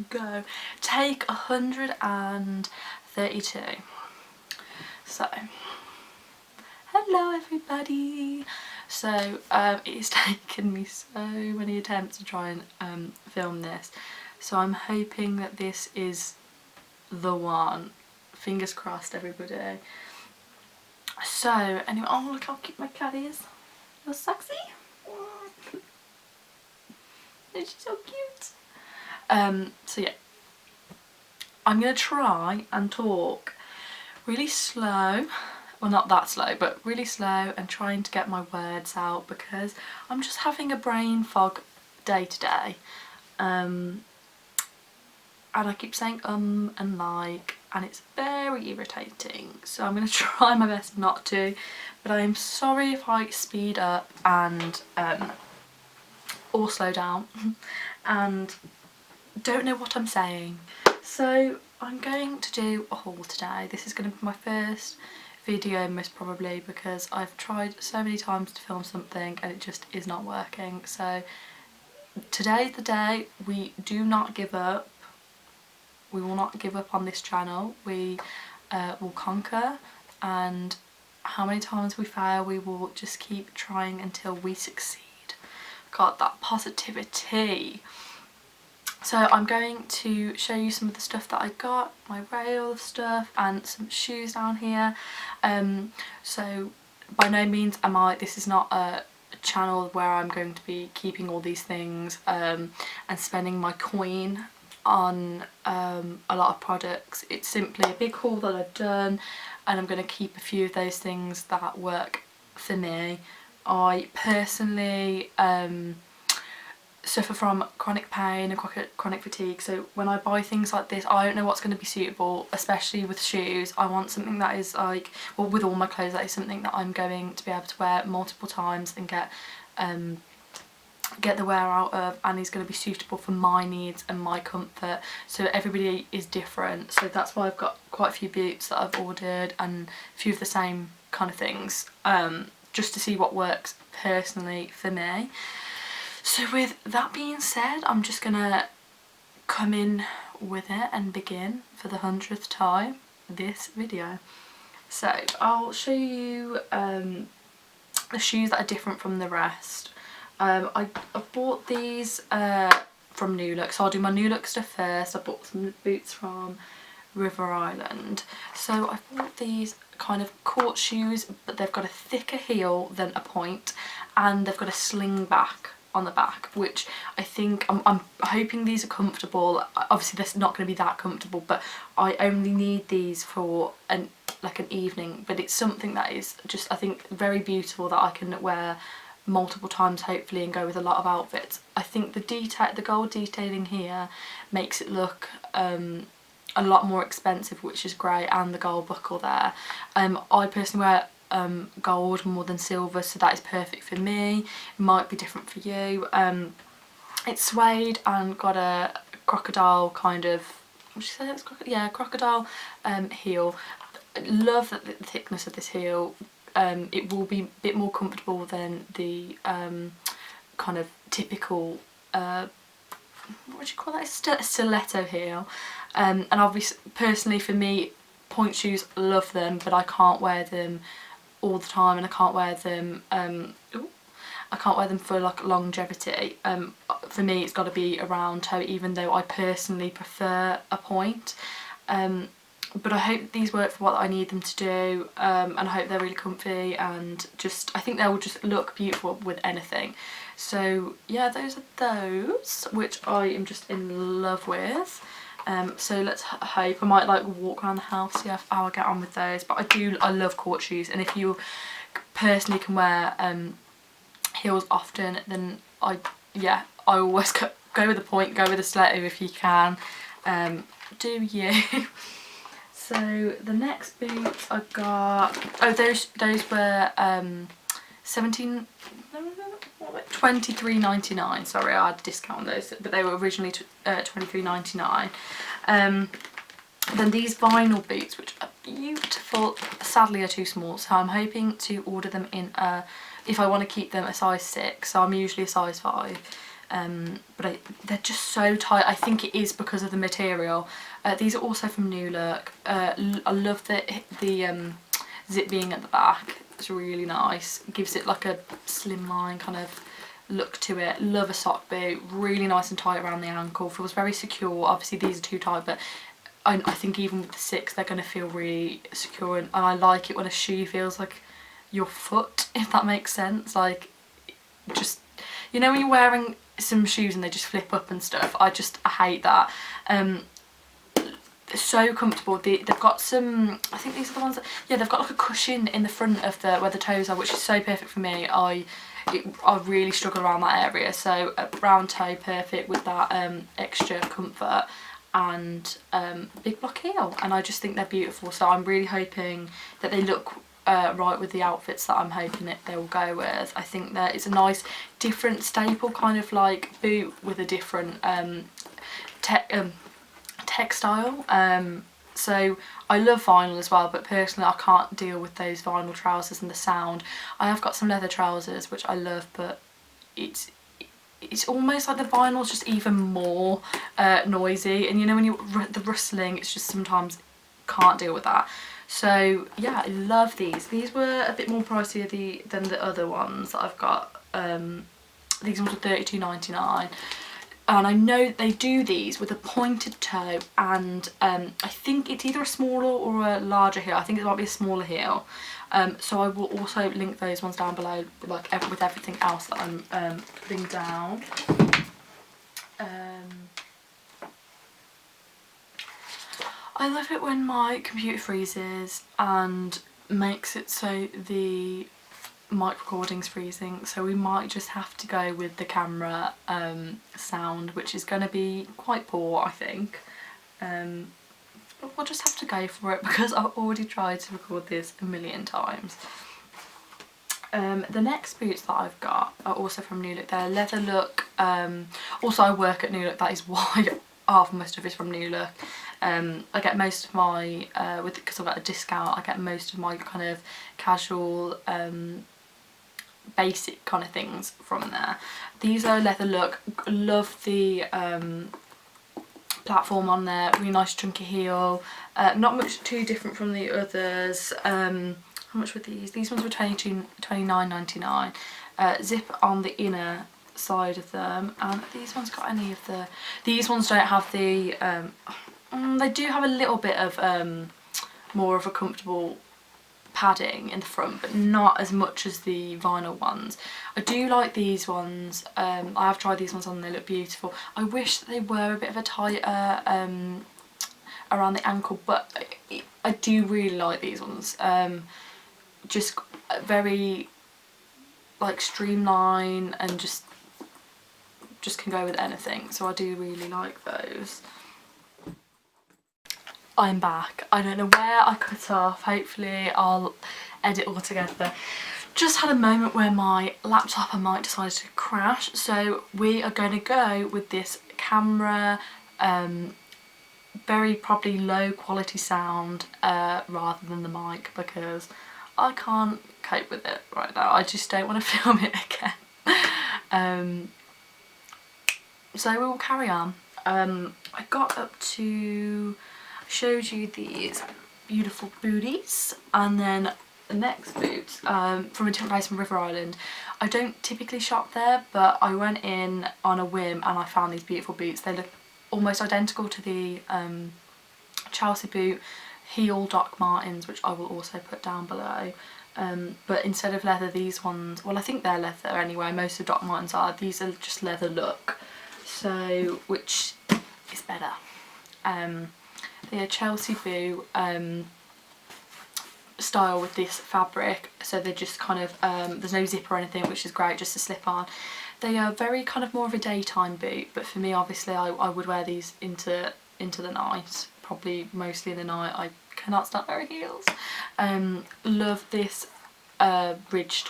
go. Take 132. So, hello everybody. So it's taken me so many attempts to try and film this, so I'm hoping that this is the one. Fingers crossed, everybody. So anyway, oh look how cute my cat is. You're sexy. She's so cute. So yeah, I'm gonna try and talk really slow. Well, not that slow, but really slow, and trying to get my words out because I'm just having a brain fog day to day. And I keep saying and like, and it's very irritating. So I'm going to try my best not to, but I am sorry if I speed up and or slow down and don't know what I'm saying. So I'm going to do a haul today. This is going to be my first video most probably because I've tried so many times to film something and it just is not working. So today's the day. We do not give up. We will not give up on this channel. We will conquer, and how many times we fail, we will just keep trying until we succeed. Got that positivity. So I'm going to show you some of the stuff that I got, my rail of stuff, and some shoes down here. So by no means this is not a channel where I'm going to be keeping all these things and spending my coin on a lot of products. It's simply a big haul that I've done, and I'm going to keep a few of those things that work for me. I personally suffer from chronic pain and chronic fatigue, so when I buy things like this I don't know what's going to be suitable, especially with shoes. I want something that is like, well, with all my clothes, that is something that I'm going to be able to wear multiple times and get the wear out of, and is going to be suitable for my needs and my comfort. So everybody is different, so that's why I've got quite a few boots that I've ordered and a few of the same kind of things, just to see what works personally for me. So with that being said, I'm just gonna come in with it and begin for the 100th time this video. So I'll show you the shoes that are different from the rest. I bought these from New Look, so I'll do my New Look stuff first. I bought some boots from River Island. So I bought these kind of court shoes, but they've got a thicker heel than a point, and they've got a sling back on the back, which I think I'm hoping these are comfortable. Obviously they're not going to be that comfortable, but I only need these for an evening, but it's something that is just, I think, very beautiful that I can wear multiple times hopefully and go with a lot of outfits. I think the gold detailing here makes it look a lot more expensive, which is great, and the gold buckle there. I personally wear gold more than silver, so that is perfect for me. It might be different for you. It's suede and got a crocodile kind of, would you say that's crocodile? Yeah, crocodile heel. Love the thickness of this heel. It will be a bit more comfortable than the kind of typical what would you call that, stiletto heel. And obviously personally for me, point shoes, love them, but I can't wear them all the time, and I can't wear them for like longevity. For me it's got to be a round toe, even though I personally prefer a point. But I hope these work for what I need them to do, and I hope they're really comfy, and just I think they will just look beautiful with anything. So yeah, those are those, which I am just in love with. So let's hope. I might like walk around the house, see how I get on with those, but I love court shoes, and if you personally can wear heels often, then I always go with the point, go with the stiletto if you can. Do you? So the next boots I got, oh those were £23.99. Sorry, I had to discount those, but they were originally £23.99. Then these vinyl boots, which are beautiful, sadly are too small, so I'm hoping to order them in if I want to keep them a size 6, so I'm usually a size 5. but they're just so tight. I think it is because of the material. These are also from New Look. I love the zip being at the back. It's really nice. It gives it like a slimline kind of look to it. Love a sock boot, really nice and tight around the ankle. Feels very secure. Obviously these are too tight, but I think even with the 6 they're going to feel really secure, and I like it when a shoe feels like your foot, if that makes sense. Like, just, you know when you're wearing some shoes and they just flip up and stuff, I hate that. They're so comfortable. They've got some, I think these are the ones that, yeah, they've got like a cushion in the front of the where the toes are, which is so perfect for me. I really struggle around that area, so a round toe, perfect with that extra comfort, and big block heel, and I just think they're beautiful. So I'm really hoping that they look right with the outfits that I'm hoping that they will go with. I think that it's a nice different staple kind of like boot with a different textile. So I love vinyl as well, but personally I can't deal with those vinyl trousers and the sound. I have got some leather trousers which I love, but it's almost like the vinyl's just even more noisy, and you know when the rustling, it's just sometimes can't deal with that. So yeah, I love these. These were a bit more pricey than the other ones that I've got. These ones were £32.99. And I know that they do these with a pointed toe, and I think it's either a smaller or a larger heel. I think it might be a smaller heel. So I will also link those ones down below, like with everything else that I'm putting down. I love it when my computer freezes and makes it so the mic recording's freezing, so we might just have to go with the camera sound, which is going to be quite poor, I think. But we'll just have to go for it because I've already tried to record this a million times. The next boots that I've got are also from New Look. They're Leather Look. Also I work at New Look, that is why half of my stuff is from New Look. I get most of my, because I've got a discount, I get most of my kind of casual basic kind of things from there. These are Leather Look. Love the platform on there, really nice chunky heel. Not much too different from the others. How much were these? These ones were £29.99. Zip on the inner side of them, and these ones got any of the, these ones don't have the they do have a little bit of more of a comfortable padding in the front, but not as much as the vinyl ones. I do like these ones. I have tried these ones on and they look beautiful. I wish that they were a bit of a tighter around the ankle, but I do really like these ones. Just very like streamline and just can go with anything, so I do really like those. I'm back. I don't know where I cut off. Hopefully I'll edit all together. Just had a moment where my laptop and mic decided to crash, so we are going to go with this camera, very probably low quality sound rather than the mic, because I can't cope with it right now. I just don't want to film it again. So we will carry on. I got up to, showed you these beautiful booties, and then the next boots from a different place from River Island. I don't typically shop there, but I went in on a whim and I found these beautiful boots. They look almost identical to the Chelsea boot, heel Doc Martens, which I will also put down below. But instead of leather, these ones, well I think they're leather anyway, most of Doc Martens are, these are just Leather Look, so which is better. The Chelsea boot style with this fabric, so they're just kind of, there's no zip or anything, which is great, just to slip on. They are very kind of more of a daytime boot, but for me obviously I would wear these into the night, probably mostly in the night. I cannot stand wearing heels. Love this ridged,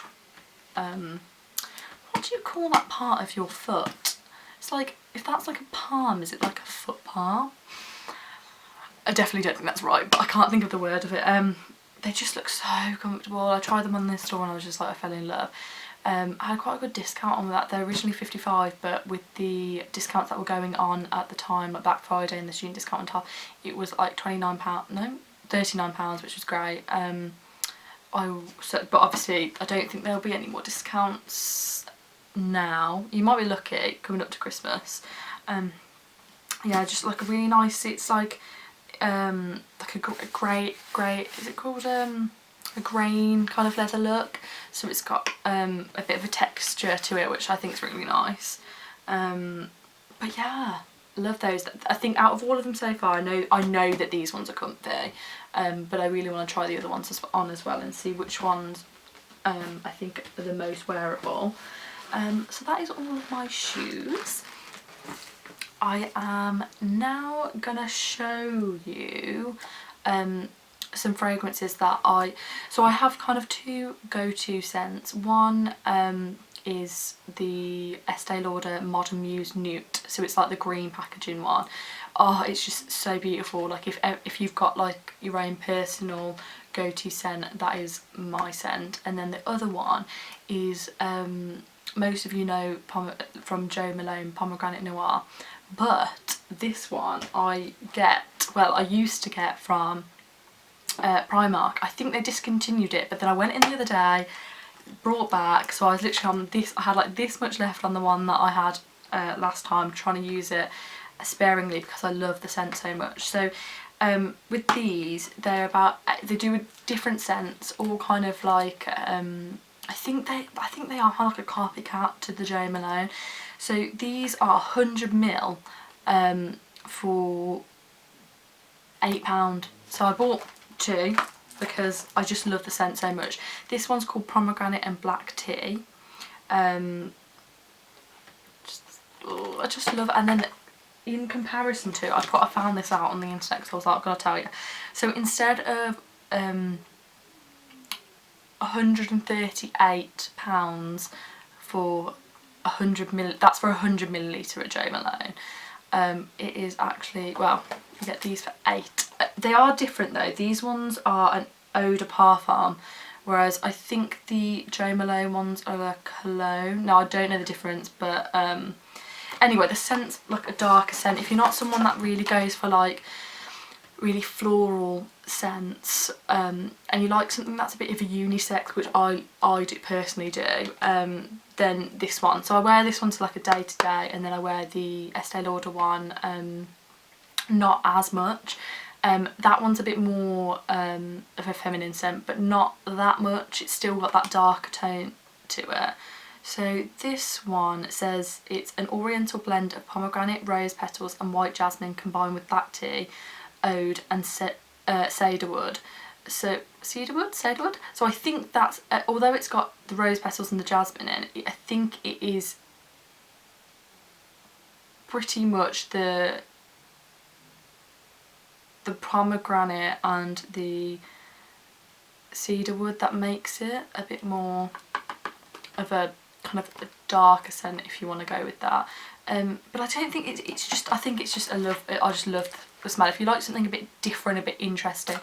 what do you call that part of your foot? It's like, if that's like a palm, is it like a foot palm? I definitely don't think that's right, but I can't think of the word of it. They just look so comfortable. I tried them on this store and I was just like, I fell in love. I had quite a good discount on that. They're originally 55, but with the discounts that were going on at the time, like Black Friday and the student discount on top, it was like £29, no, £39, which was great. But obviously I don't think there'll be any more discounts now. You might be lucky coming up to Christmas. Yeah, just like a really nice, it's like a grey, is it called a grain kind of leather look, so it's got a bit of a texture to it, which I think is really nice. But yeah, love those. I think out of all of them so far, I know that these ones are comfy, but I really want to try the other ones on as well and see which ones I think are the most wearable. So that is all of my shoes. I am now gonna show you some fragrances that I have kind of two go-to scents. One is the Estee Lauder Modern Muse Nude, so it's like the green packaging one. Oh, it's just so beautiful. Like if you've got like your own personal go-to scent, that is my scent. And then the other one is most of you know from Jo Malone, Pomegranate Noir, but this one I used to get from Primark. I think they discontinued it, but then I went in the other day, brought back, so I was literally on this, I had like this much left on the one that I had last time, trying to use it sparingly because I love the scent so much. So with these, they do different scents, all kind of like I think they are like a copycat to the Jo Malone. So these are 100ml for £8. So I bought two because I just love the scent so much. This one's called Pomegranate and Black Tea. I just love it. And then in comparison to, I found this out on the internet because I was like, I've got to tell you. So instead of £138 for 100ml, that's for 100ml at Jo Malone. It is actually, well, you get these for £8. They are different though. These ones are an eau de parfum, whereas I think the Jo Malone ones are a cologne. Now I don't know the difference, but anyway, the scent's like a darker scent. If you're not someone that really goes for like really floral scents, and you like something that's a bit of a unisex, which I personally do, then this one. So I wear this one to like a day to day, and then I wear the Estee Lauder one not as much. That one's a bit more of a feminine scent, but not that much. It's still got that darker tone to it. So this one says it's an oriental blend of pomegranate, rose petals and white jasmine combined with black tea, oud and cedarwood. So cedarwood? So I think that's, although it's got the rose petals and the jasmine in it, I think it is pretty much the pomegranate and the cedarwood that makes it a bit more of a kind of a darker scent, if you want to go with that. But I don't think it's just, I think it's just I just love the smell. If you like something a bit different, a bit interesting,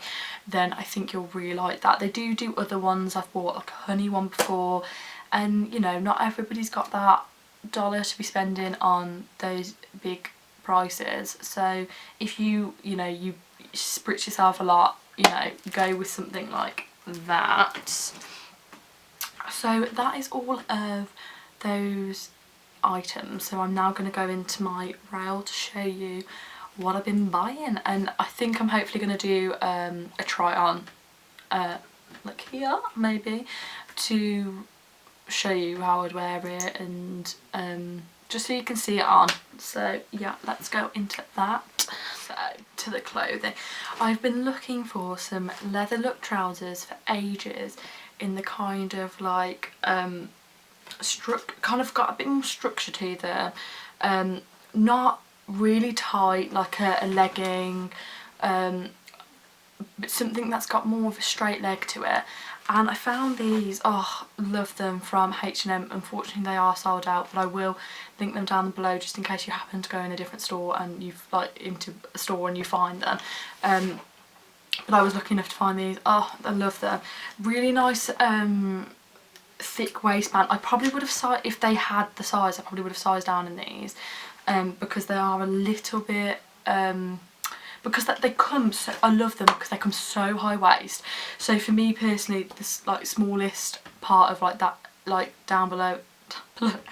then I think you'll really like that. They do other ones. I've bought like a honey one before, and you know, not everybody's got that dollar to be spending on those big prices. So if you spritz yourself a lot, go with something like that. So that is all of those items. So I'm now going to go into my rail to show you what I've been buying, and I think I'm hopefully going to do a try on like here maybe, to show you how I'd wear it, and just so you can see it on. So yeah, let's go into that. So to the clothing, I've been looking for some leather look trousers for ages, in the kind of like kind of got a bit more structure to them, not really tight like a legging, but something that's got more of a straight leg to it. And I found these, oh, love them, from H&M. Unfortunately they are sold out, but I will link them down below just in case you happen to go in a different store and you've like into a store and you find them. But I was lucky enough to find these. Oh, I love them. Really nice thick waistband. I probably would have if they had the size, I probably would have sized down in these, because they are a little bit because they come so, I love them because they come so high waist. So for me personally, this like smallest part of like that, like down below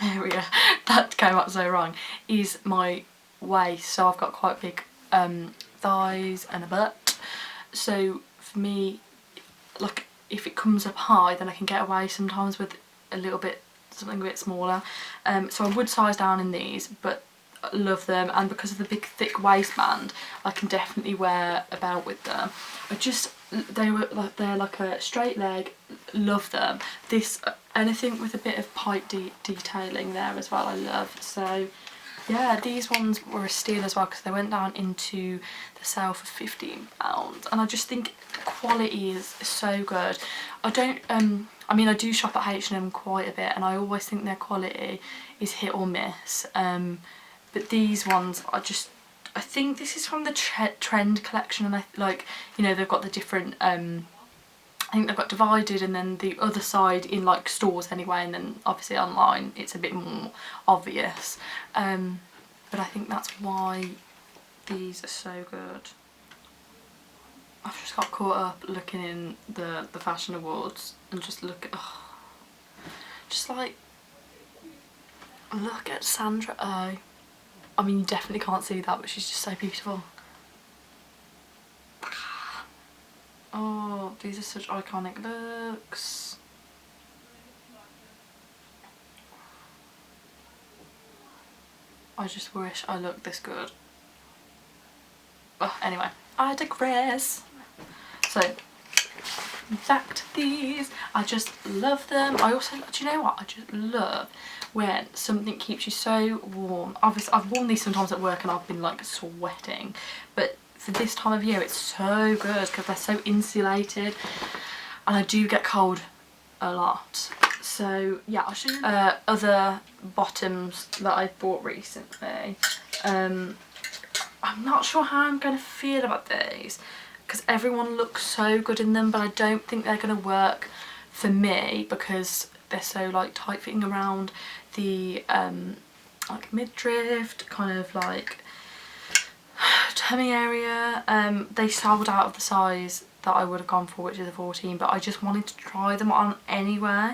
area that came out so wrong, is my waist. So I've got quite big thighs and a butt. So for me, like if it comes up high, then I can get away sometimes with a little bit, something a bit smaller. So I would size down in these, but I love them, and because of the big thick waistband, I can definitely wear a belt with them. They're like a straight leg, love them. This, anything with a bit of pipe detailing there as well, I love. So yeah, these ones were a steal as well because they went down into the sale for £15, and I just think the quality is so good. I don't I mean, I do shop at H&M quite a bit, and I always think their quality is hit or miss, but these ones are just, I think this is from the trend collection, and I like, you know, they've got the different I think they've got divided, and then the other side in like stores anyway, and then obviously online it's a bit more obvious, but I think that's why these are so good. I've just got caught up looking in the fashion awards and just look at, just like, look at Sandra Oh. I mean, you definitely can't see that, but she's just so beautiful. Oh, these are such iconic looks. I just wish I looked this good. Oh, anyway, I digress. So, back to these. I just love them. I also, do you know what? I just love when something keeps you so warm. Obviously, I've worn these sometimes at work and I've been like sweating, but for this time of year it's so good because they're so insulated, and I do get cold a lot. So yeah, I'll show you other bottoms that I've bought recently. I'm not sure how I'm going to feel about these because everyone looks so good in them, but I don't think they're going to work for me because they're so like tight fitting around the like midriff, kind of like tummy area. They sold out of the size that I would have gone for, which is a 14, but I just wanted to try them on anyway.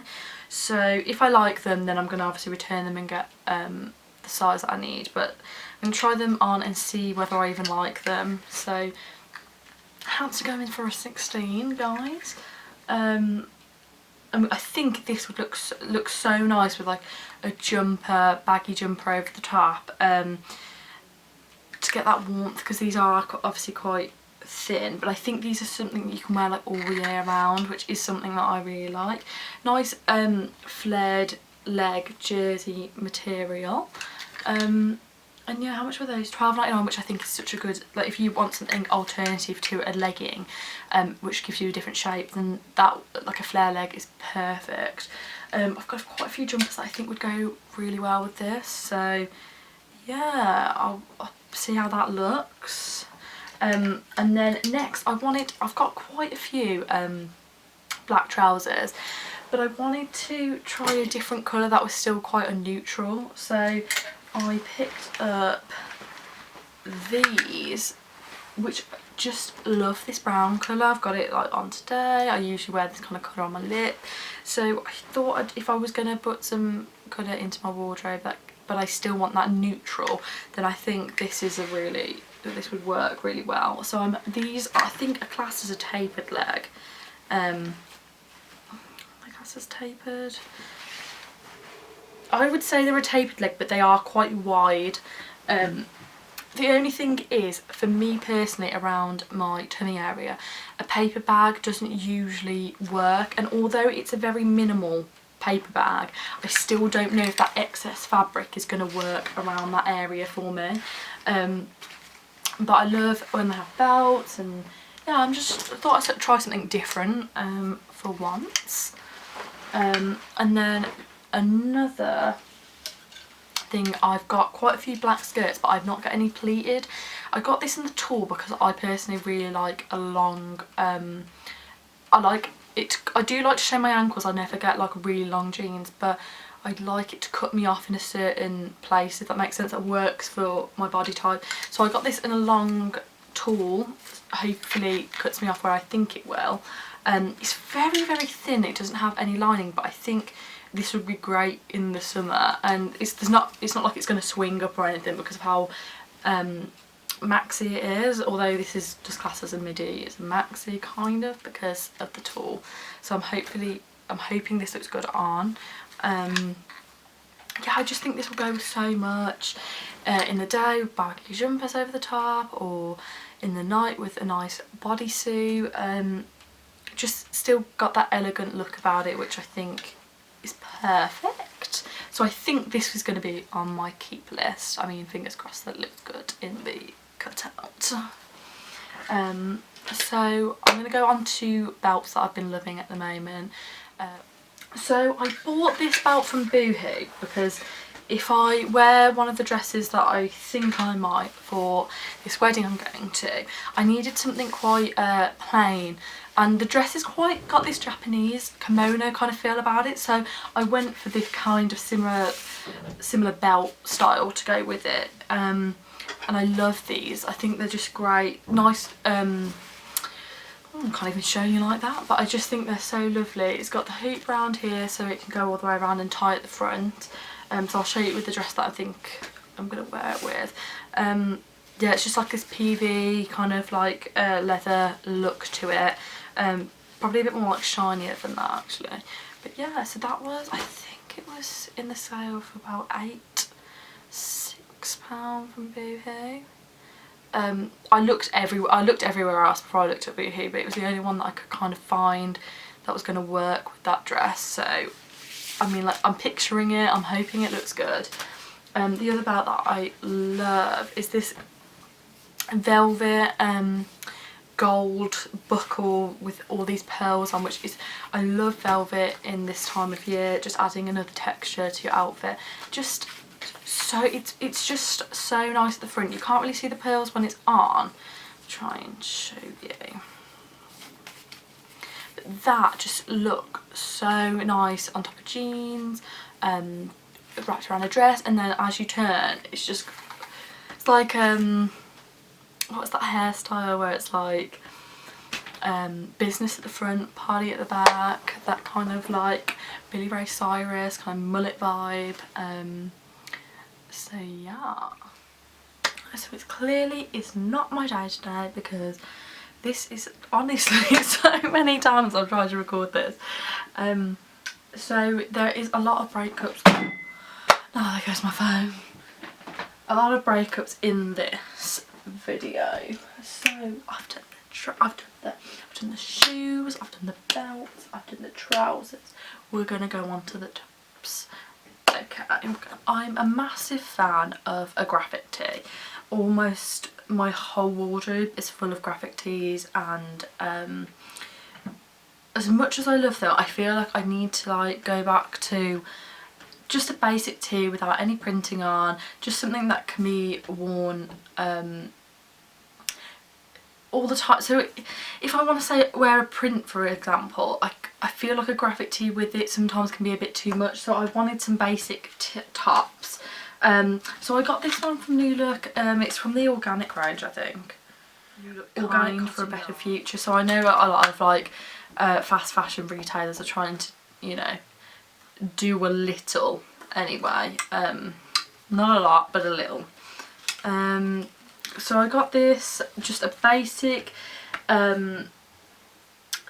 So if I like them, then I'm going to obviously return them and get the size that I need, but I'm going to try them on and see whether I even like them. So hats are going for a 16, guys. I think this would look so nice with like a jumper, baggy jumper over the top, to get that warmth, because these are obviously quite thin, but I think these are something that you can wear like all year round, which is something that I really like. Nice flared leg jersey material. And yeah, how much were those? £12.99, which I think is such a good, like if you want something alternative to a legging, which gives you a different shape, then that, like a flare leg, is perfect. I've got quite a few jumpers that I think would go really well with this, so yeah, I'll see how that looks. And then next I've got quite a few black trousers, but I wanted to try a different colour that was still quite a neutral, so I picked up these, which just love this brown colour. I've got it like on today. I usually wear this kind of colour on my lip, so I thought if I was going to put some colour into my wardrobe but I still want that neutral, then I think this would work really well. So these I think are classed as a tapered leg. My class is tapered. I would say they're a tapered leg, but they are quite wide. The only thing is, for me personally, around my tummy area, a paper bag doesn't usually work, and although it's a very minimal paper bag, I still don't know if that excess fabric is going to work around that area for me. But I love when they have belts, and yeah, I thought I'd try something different for once. And then another thing, I've got quite a few black skirts, but I've not got any pleated. I got this in the tour because I personally really like a long, I like I do like to show my ankles. I never get like really long jeans, but I'd like it to cut me off in a certain place, if that makes sense, that works for my body type. So I got this in a long tall, hopefully cuts me off where I think it will. It's very, very thin, it doesn't have any lining, but I think this would be great in the summer, and it's not like it's going to swing up or anything because of how maxi it is, although this is just classed as a midi. It's a maxi kind of because of the tall, so I'm hoping this looks good on. Yeah, I just think this will go so much in the day with baggy jumpers over the top, or in the night with a nice bodysuit. Just still got that elegant look about it, which I think is perfect. So I think this was going to be on my keep list. I mean, fingers crossed that it looks good in the cutout. So I'm going to go on to belts that I've been loving at the moment. So I bought this belt from Boohoo because if I wear one of the dresses that I think I might for this wedding I'm going to, I needed something quite plain, and the dress is quite got this Japanese kimono kind of feel about it, so I went for this kind of similar belt style to go with it. And I love these. I think they're just great, nice. I can't even show you like that, but I just think they're so lovely. It's got the hoop round here so it can go all the way around and tie at the front. So I'll show you with the dress that I think I'm going to wear it with. Yeah, it's just like this PV kind of like leather look to it. Probably a bit more like shinier than that actually. But yeah, so that was, I think it was in the sale for about £6 from Boohoo. I looked everywhere else before I looked at Boohoo, but it was the only one that I could kind of find that was going to work with that dress. So I mean, like, I'm picturing it, I'm hoping it looks good. The other belt that I love is this velvet gold buckle with all these pearls on, which is, I love velvet in this time of year, just adding another texture to your outfit. Just so it's just so nice at the front. You can't really see the pearls when it's on. I'll try and show you. But that just look so nice on top of jeans, wrapped around a dress, and then as you turn, it's like what's that hairstyle where it's like business at the front, party at the back, that kind of like Billy Ray Cyrus kind of mullet vibe. So yeah, so it clearly is not my day today because this is honestly so many times I've tried to record this. So there is a lot of breakups. Oh, there goes my phone. A lot of breakups in this video. So I've done the shoes, I've done the belts, I've done the trousers. We're gonna go on to the tops. Okay, I'm a massive fan of a graphic tee. Almost my whole wardrobe is full of graphic tees, and as much as I love them, I feel like I need to like go back to just a basic tee without any printing on, just something that can be worn all the time. So if I want to say wear a print, for example, I feel like a graphic tee with it sometimes can be a bit too much, so I wanted some basic tops. So I got this one from New Look. It's from the organic range, I think. New Look Organic for a Better Future. So I know a lot of like fast fashion retailers are trying to, you know, do a little anyway. Not a lot, but a little. So I got this, just a basic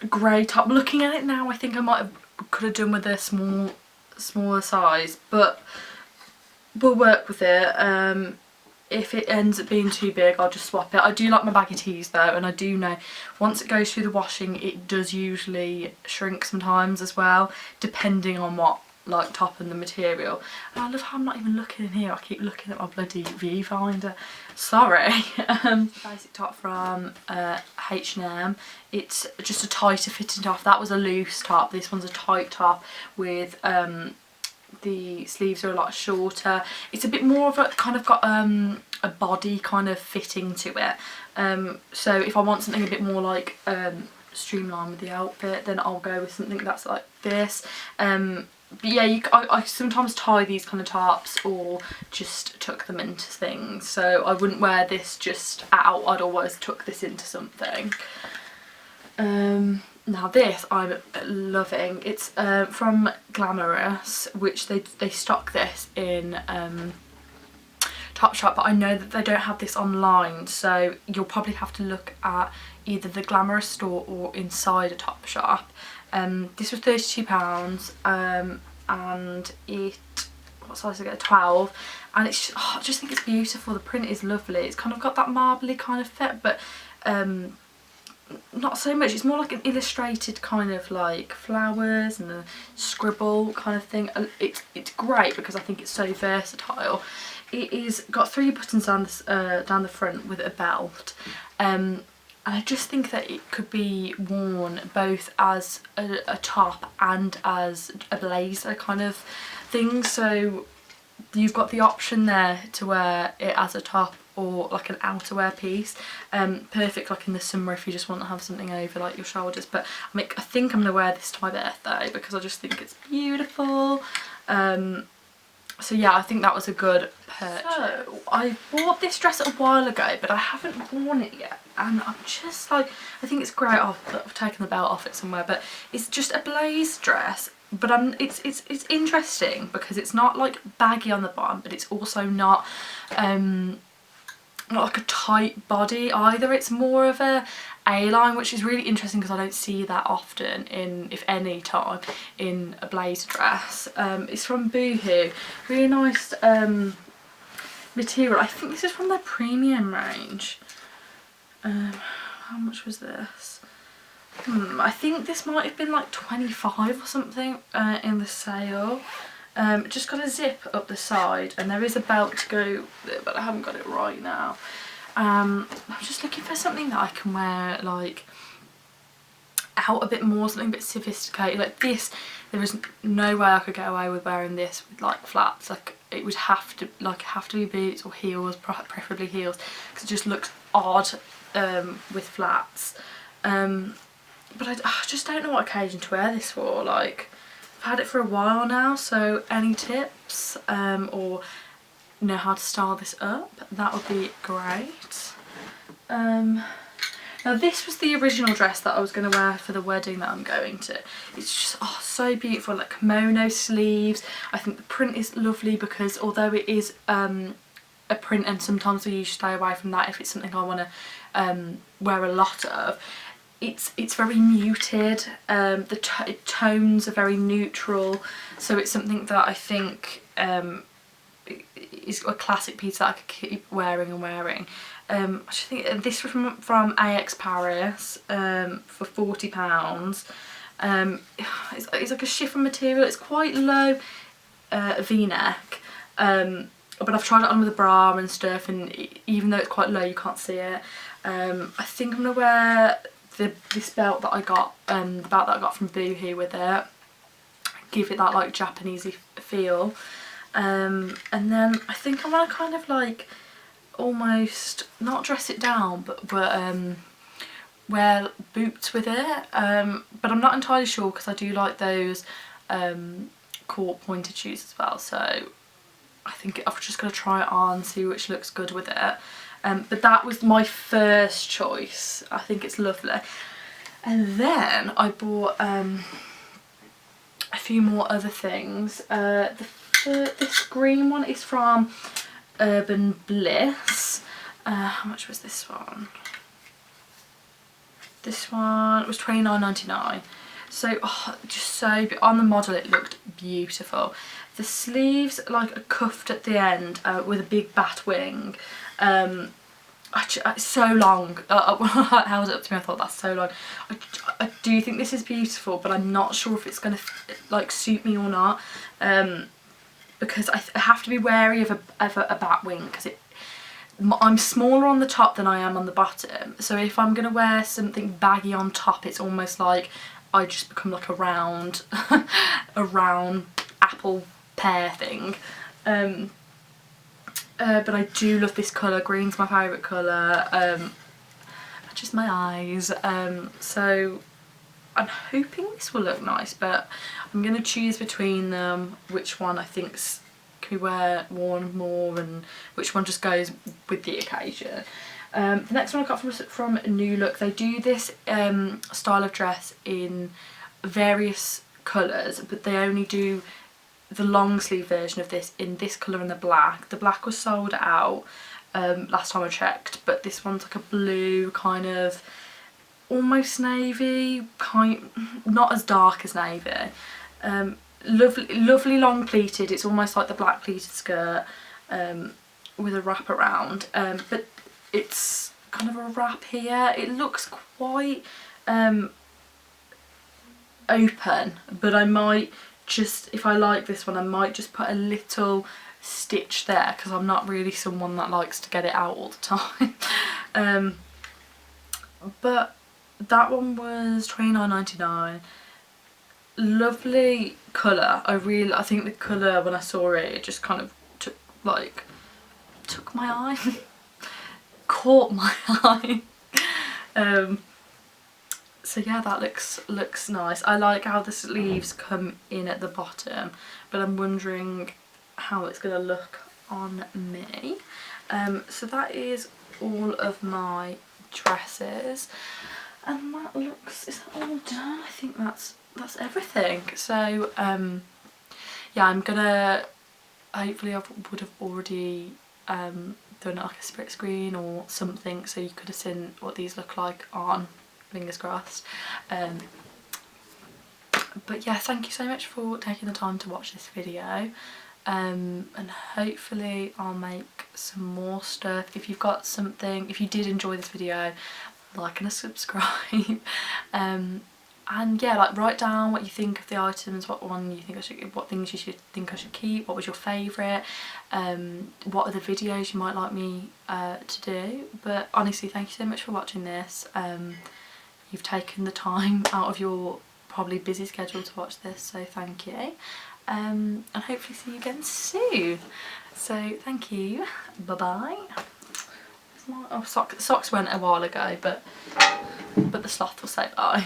grey top. Looking at it now, I think I could have done with a smaller size, but we'll work with it. If it ends up being too big, I'll just swap it. I do like my baggy tees though, and I do know once it goes through the washing, it does usually shrink sometimes as well, depending on what like top and the material. And I love how I'm not even looking in here, I keep looking at my bloody viewfinder. Sorry. Basic top from H&M. It's just a tighter fitting top. That was a loose top, this one's a tight top with the sleeves are a lot shorter. It's a bit more of a kind of got a body kind of fitting to it. So if I want something a bit more like streamline with the outfit, then I'll go with something that's like this. But yeah, I sometimes tie these kind of tops or just tuck them into things, so I wouldn't wear this just out, I'd always tuck this into something. Now this I'm loving. It's from Glamorous, which they stock this in Topshop, but I know that they don't have this online, so you'll probably have to look at either the Glamorous store or inside a Topshop. This was £32, and it, what size did I get? 12, and it's just, I just think it's beautiful. The print is lovely. It's kind of got that marbly kind of fit, but not so much. It's more like an illustrated kind of like flowers and a scribble kind of thing. It's great because I think it's so versatile. It is got 3 buttons down the front with a belt, and I just think that it could be worn both as a top and as a blazer kind of thing. So you've got the option there to wear it as a top or like an outerwear piece. Perfect like in the summer if you just want to have something over like your shoulders. But I think I'm going to wear this to my birthday because I just think it's beautiful. So yeah, I think that was a good purchase. So I bought this dress a while ago, but I haven't worn it yet, and I'm just like, I think it's great. I've taken the belt off it somewhere, but it's just a blaze dress. But it's interesting because it's not like baggy on the bottom, but it's also not like a tight body either. It's more of a A-line, which is really interesting because I don't see that often in, if any time, in a blazer dress. It's from Boohoo. Really nice material. I think this is from their premium range. How much was this? I think this might have been like 25 or something in the sale. Just got a zip up the side, and there is a belt to go there, but I haven't got it right now. I'm just looking for something that I can wear like out a bit more, something a bit sophisticated like this. There is no way I could get away with wearing this with like flats. Like it would have to be boots or heels, preferably heels, because it just looks odd with flats. But I just don't know what occasion to wear this for. Like, I've had it for a while now, so any tips or know how to style this up, that would be great. Now this was the original dress that I was going to wear for the wedding that I'm going to. It's just so beautiful, like kimono sleeves. I think the print is lovely because although it is a print, and sometimes we usually stay away from that if it's something I want to wear a lot of, it's very muted. The tones are very neutral, so it's something that I think is a classic piece that I could keep wearing and wearing. I just think this was from AX Paris for £40. It's like a chiffon material. It's quite low V-neck, but I've tried it on with a bra and stuff, and even though it's quite low you can't see it. I think I'm going to wear this belt that I got, the belt that I got from Boohoo with it. Give it that like Japanesey feel. And then I think I want to kind of like almost not dress it down, but wear boots with it. But I'm not entirely sure because I do like those court pointed shoes as well. So I think I'm just going to try it on, see which looks good with it. But that was my first choice. I think it's lovely. And then I bought a few more other things. This green one is from Urban Bliss. How much was this one? This one was £29.99. So just so, on the model it looked beautiful. The sleeves like are cuffed at the end with a big bat wing. It's so long. When I held it up to me I thought that's so long. I do think this is beautiful, but I'm not sure if it's going to like suit me or not, because I have to be wary of a bat wing because I'm smaller on the top than I am on the bottom, so if I'm going to wear something baggy on top it's almost like I just become like a round a round apple pear thing. But I do love this colour. Green's my favourite colour. I just my eyes. So I'm hoping this will look nice, but I'm going to choose between them which one I think's can be worn more and which one just goes with the occasion. The next one I got from New Look. They do this style of dress in various colours, but they only do the long sleeve version of this in this colour and the black. The black was sold out last time I checked, but this one's like a blue kind of almost navy, not as dark as navy. Lovely long pleated. It's almost like the black pleated skirt with a wrap around, but it's kind of a wrap here. It looks quite open, but I might just, if I like this one, I might just put a little stitch there because I'm not really someone that likes to get it out all the time. But that one was £29.99. Lovely colour. I think the colour, when I saw it, it just kind of took my eye. Caught my eye. So yeah, that looks nice. I like how the sleeves come in at the bottom, but I'm wondering how it's going to look on me. So that is all of my dresses, and that looks, is that all done? I think that's everything. So yeah, I'm gonna, hopefully I would have already done like a split screen or something so you could have seen what these look like on, fingers crossed. But yeah, thank you so much for taking the time to watch this video, and hopefully I'll make some more stuff. If you've got something, if you did enjoy this video, like and subscribe. And yeah, like write down what you think of the items, what things you should think I should keep, what was your favourite, what other videos you might like me to do. But honestly, thank you so much for watching this. You've taken the time out of your probably busy schedule to watch this, so thank you. And hopefully see you again soon. So thank you, bye bye. Oh, socks went a while ago, but the sloth will say bye.